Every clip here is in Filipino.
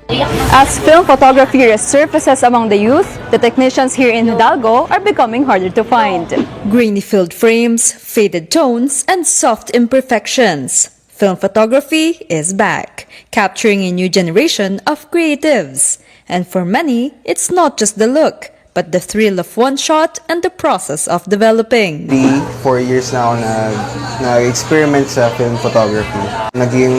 As film photography resurfaces among the youth, the technicians here in Hidalgo are becoming harder to find. Grainy filled frames, faded tones, and soft imperfections. Film photography is back, capturing a new generation of creatives. And for many, it's not just the look, but the thrill of one shot and the process of developing. 4 years na ako nag-experiment sa film photography. Naging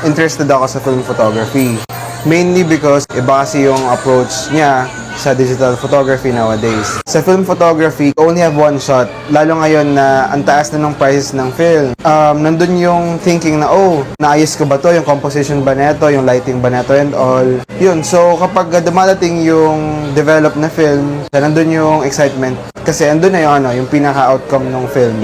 interested ako sa film photography. Mainly because iba kasi yung approach niya sa digital photography nowadays. Sa film photography, only have one shot. Lalo ngayon na ang taas na ng prices ng film. Nandun yung thinking na, naayos ko ba to? Yung composition ba neto? Yung lighting ba neto? And all. Yun. So, kapag dumadating yung develop na film, nandun yung excitement. Kasi andun na yung, yung pinaka-outcome ng film.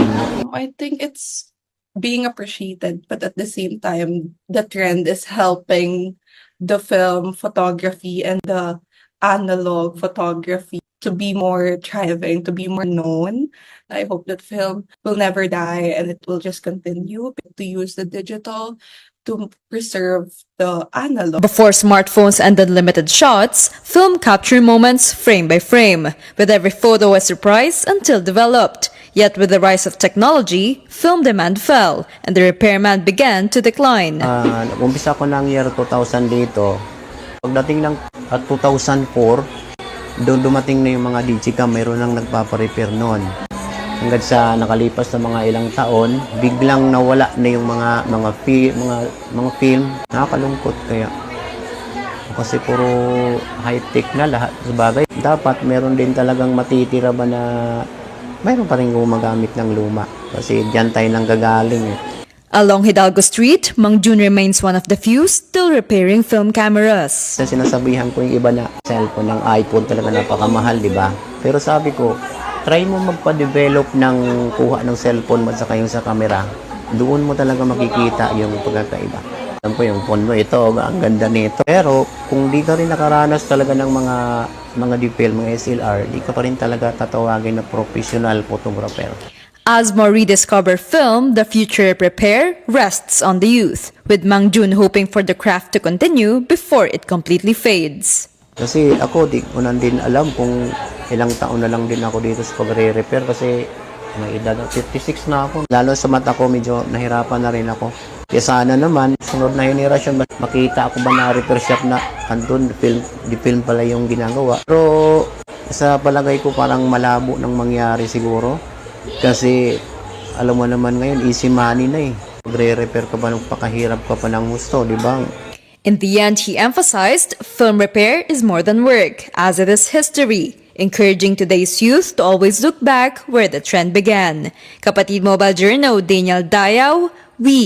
I think it's being appreciated, but at the same time, the trend is helping the film photography and the analog photography to be more thriving, to be more known. I hope that film will never die and it will just continue to use the digital to preserve the analog. Before smartphones and unlimited shots, film capture moments frame by frame, with every photo a surprise until developed. Yet with the rise of technology, film demand fell and the repairman began to decline. Umpisa ko ng year 2000 dito. Pagdating ng 2004, doon dumating na yung mga digicam, mayroon nang nagpaparepair noon. Hanggang sa nakalipas na mga ilang taon, biglang nawala na yung mga film. Nakakalungkot kaya. Kasi puro high-tech na lahat sa bagay. Dapat meron din talagang matitira ba na mayroon pa rin gumagamit ng luma. Kasi diyan tayo nang gagaling eh. Along Hidalgo Street, Mang Jun remains one of the few still repairing film cameras. Sinasabihan ko yung iba na cellphone ng iPhone talaga napakamahal, di ba? Pero sabi ko, try mo magpa-develop ng kuha ng cellphone mo at saka yung sa camera. Doon mo talaga makikita yung pagkakaiba. Alam po yung phone mo, ito, ang ganda nito. Pero kung di ka rin nakaranas talaga ng mga DPL, mga SLR, di ka pa rin talaga tatawagin na professional photographer. As more rediscover film, the future prepare rests on the youth, with Mang Jun hoping for the craft to continue before it completely fades. Kasi ako, di ko din alam kung ilang taon na lang din ako dito sa pagre-repair kasi may edad, 56 na ako. Lalo sa mata ko, medyo nahirapan na rin ako. Kaya sana naman, sunod na generation, makita ako ba na repair shop na andun, di film pala yung ginagawa. Pero sa palagay ko parang malabo nang mangyari siguro. Kasi alam mo naman ngayon, easy money na eh. Magre-repair ka ba nung pakahirap ka pa ng gusto, di ba? In the end, he emphasized, film repair is more than work, as it is history, encouraging today's youth to always look back where the trend began. Kapatid Mobile Journal, Daniel Dayaw, we